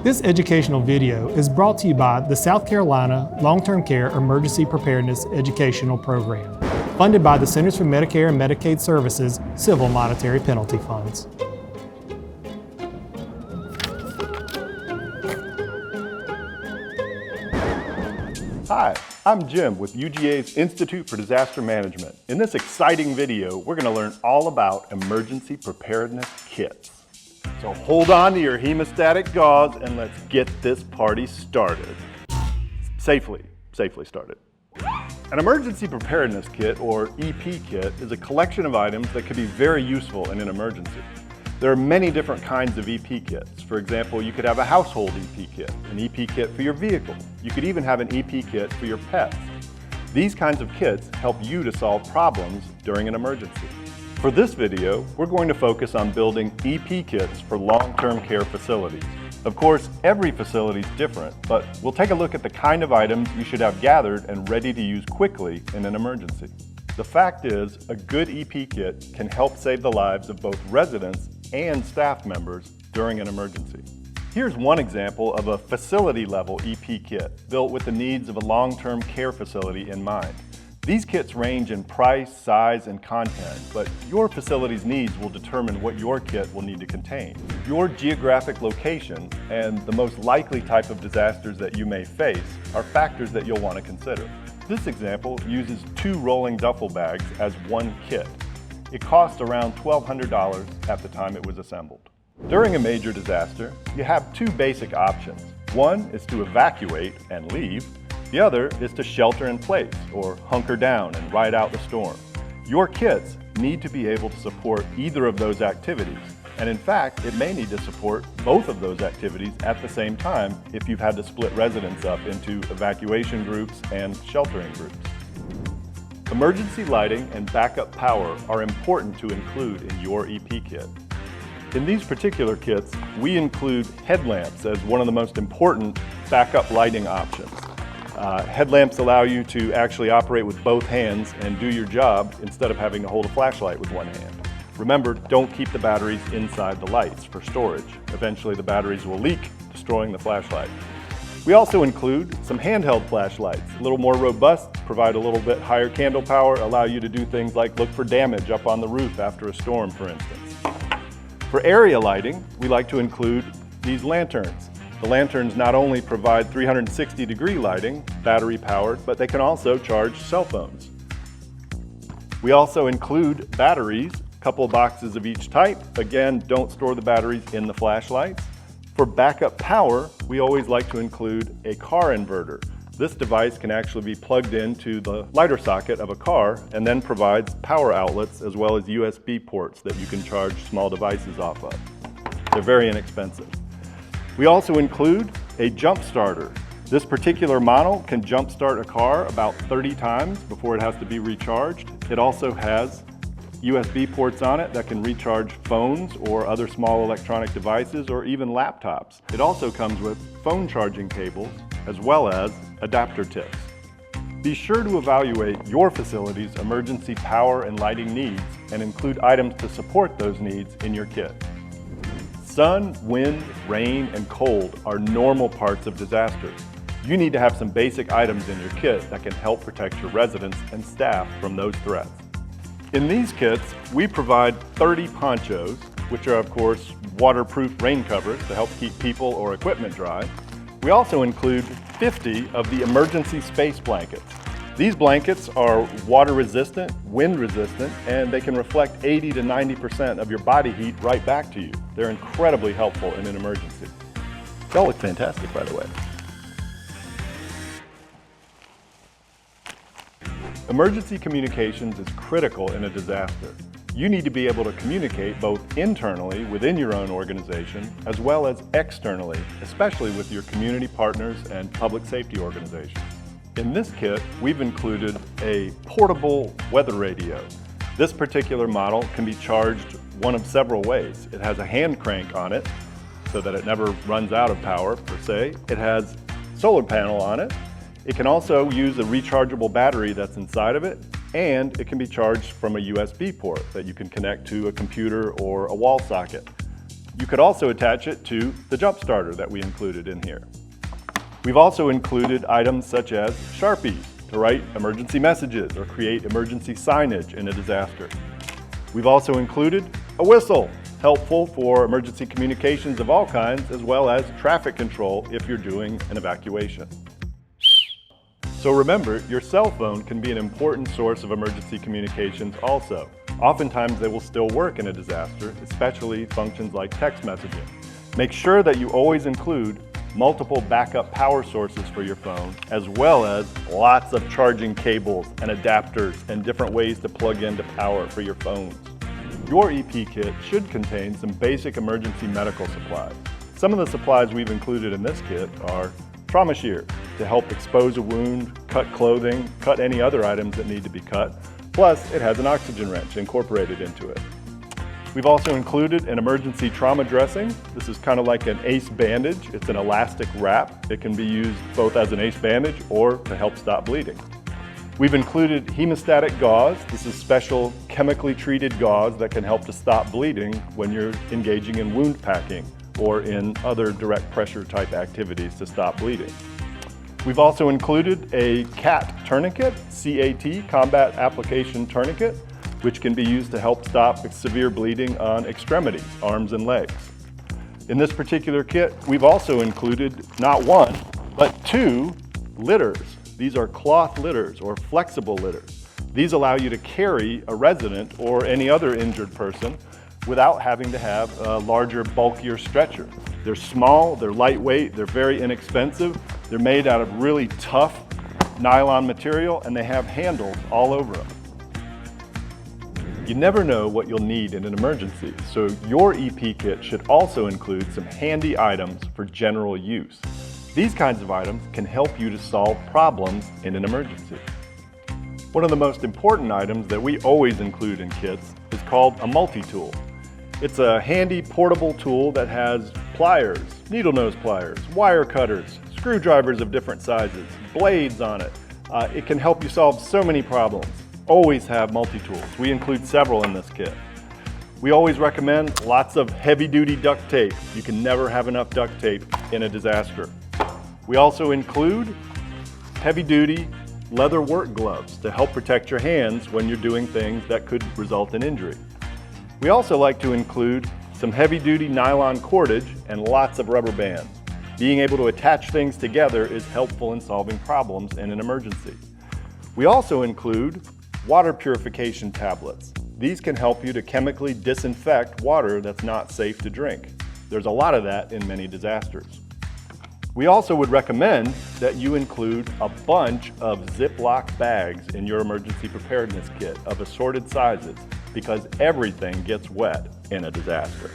This educational video is brought to you by the South Carolina Long-Term Care Emergency Preparedness Educational Program, funded by the Centers for Medicare and Medicaid Services Civil Monetary Penalty Funds. Hi, I'm Jim with UGA's Institute for Disaster Management. In this exciting video, we're going to learn all about emergency preparedness kits. So hold on to your hemostatic gauze and let's get this party started. Safely started. An emergency preparedness kit, or EP kit, is a collection of items that can be very useful in an emergency. There are many different kinds of EP kits. For example, you could have a household EP kit, an EP kit for your vehicle. You could even have an EP kit for your pets. These kinds of kits help you to solve problems during an emergency. For this video, we're going to focus on building EP kits for long-term care facilities. Of course, every facility is different, but we'll take a look at the kind of items you should have gathered and ready to use quickly in an emergency. The fact is, a good EP kit can help save the lives of both residents and staff members during an emergency. Here's one example of a facility-level EP kit built with the needs of a long-term care facility in mind. These kits range in price, size, and content, but your facility's needs will determine what your kit will need to contain. Your geographic location and the most likely type of disasters that you may face are factors that you'll want to consider. This example uses 2 rolling duffel bags as one kit. It cost around $1,200 at the time it was assembled. During a major disaster, you have 2 basic options. One is to evacuate and leave. The other is to shelter in place, or hunker down and ride out the storm. Your kits need to be able to support either of those activities. And in fact, it may need to support both of those activities at the same time if you've had to split residents up into evacuation groups and sheltering groups. Emergency lighting and backup power are important to include in your EP kit. In these particular kits, we include headlamps as one of the most important backup lighting options. Headlamps allow you to actually operate with both hands and do your job instead of having to hold a flashlight with one hand. Remember, don't keep the batteries inside the lights for storage. Eventually the batteries will leak, destroying the flashlight. We also include some handheld flashlights, a little more robust, provide a little bit higher candle power, allow you to do things like look for damage up on the roof after a storm, for instance. For area lighting, we like to include these lanterns. The lanterns not only provide 360-degree lighting, battery powered, but they can also charge cell phones. We also include batteries, a couple boxes of each type. Again, don't store the batteries in the flashlights. For backup power, we always like to include a car inverter. This device can actually be plugged into the lighter socket of a car and then provides power outlets as well as USB ports that you can charge small devices off of. They're very inexpensive. We also include a jump starter. This particular model can jump start a car about 30 times before it has to be recharged. It also has USB ports on it that can recharge phones or other small electronic devices or even laptops. It also comes with phone charging cables as well as adapter tips. Be sure to evaluate your facility's emergency power and lighting needs and include items to support those needs in your kit. Sun, wind, rain, and cold are normal parts of disasters. You need to have some basic items in your kit that can help protect your residents and staff from those threats. In these kits, we provide 30 ponchos, which are of course waterproof rain covers to help keep people or equipment dry. We also include 50 of the emergency space blankets. These blankets are water resistant, wind resistant, and they can reflect 80 to 90% of your body heat right back to you. They're incredibly helpful in an emergency. Y'all look fantastic, by the way. Emergency communications is critical in a disaster. You need to be able to communicate both internally within your own organization as well as externally, especially with your community partners and public safety organizations. In this kit, we've included a portable weather radio. This particular model can be charged one of several ways. It has a hand crank on it so that it never runs out of power per se. It has a solar panel on it. It can also use a rechargeable battery that's inside of it, and it can be charged from a USB port that you can connect to a computer or a wall socket. You could also attach it to the jump starter that we included in here. We've also included items such as Sharpies to write emergency messages or create emergency signage in a disaster. We've also included a whistle, helpful for emergency communications of all kinds, as well as traffic control if you're doing an evacuation. So remember, your cell phone can be an important source of emergency communications also. Oftentimes they will still work in a disaster, especially functions like text messaging. Make sure that you always include multiple backup power sources for your phone, as well as lots of charging cables and adapters and different ways to plug into power for your phones. Your EP kit should contain some basic emergency medical supplies. Some of the supplies we've included in this kit are trauma shear to help expose a wound, cut clothing, cut any other items that need to be cut. Plus, it has an oxygen wrench incorporated into it. We've also included an emergency trauma dressing. This is kind of like an ACE bandage. It's an elastic wrap. It can be used both as an ACE bandage or to help stop bleeding. We've included hemostatic gauze. This is special chemically treated gauze that can help to stop bleeding when you're engaging in wound packing or in other direct pressure type activities to stop bleeding. We've also included a CAT tourniquet, CAT, Combat Application Tourniquet, which can be used to help stop severe bleeding on extremities, arms and legs. In this particular kit, we've also included not one, but 2 litters. These are cloth litters or flexible litters. These allow you to carry a resident or any other injured person without having to have a larger, bulkier stretcher. They're small, they're lightweight, they're very inexpensive. They're made out of really tough nylon material and they have handles all over them. You never know what you'll need in an emergency, so your EP kit should also include some handy items for general use. These kinds of items can help you to solve problems in an emergency. One of the most important items that we always include in kits is called a multi-tool. It's a handy portable tool that has pliers, needle nose pliers, wire cutters, screwdrivers of different sizes, blades on it. It can help you solve so many problems. Always have multi-tools. We include several in this kit. We always recommend lots of heavy-duty duct tape. You can never have enough duct tape in a disaster. We also include heavy-duty leather work gloves to help protect your hands when you're doing things that could result in injury. We also like to include some heavy-duty nylon cordage and lots of rubber bands. Being able to attach things together is helpful in solving problems in an emergency. We also include water purification tablets. These can help you to chemically disinfect water that's not safe to drink. There's a lot of that in many disasters. We also would recommend that you include a bunch of Ziploc bags in your emergency preparedness kit of assorted sizes because everything gets wet in a disaster.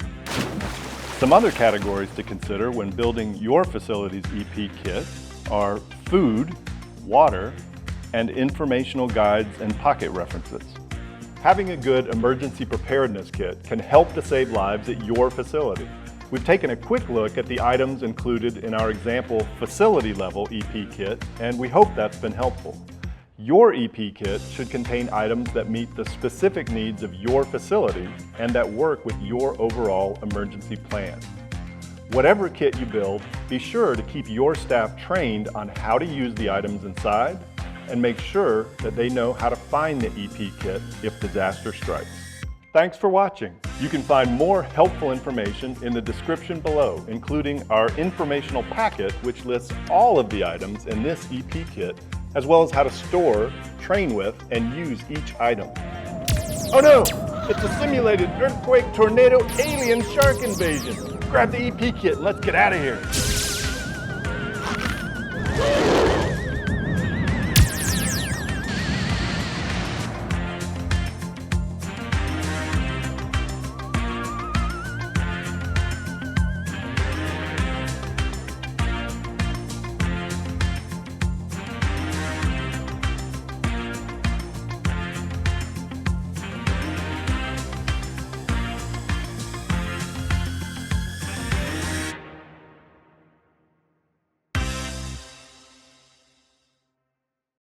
Some other categories to consider when building your facility's EP kit are food, water, and informational guides and pocket references. Having a good emergency preparedness kit can help to save lives at your facility. We've taken a quick look at the items included in our example facility level EP kit, and we hope that's been helpful. Your EP kit should contain items that meet the specific needs of your facility and that work with your overall emergency plan. Whatever kit you build, be sure to keep your staff trained on how to use the items inside and make sure that they know how to find the EP kit if disaster strikes. Thanks for watching. You can find more helpful information in the description below, including our informational packet, which lists all of the items in this EP kit, as well as how to store, train with, and use each item. Oh no! It's a simulated earthquake, tornado, alien shark invasion. Grab the EP kit and let's get out of here.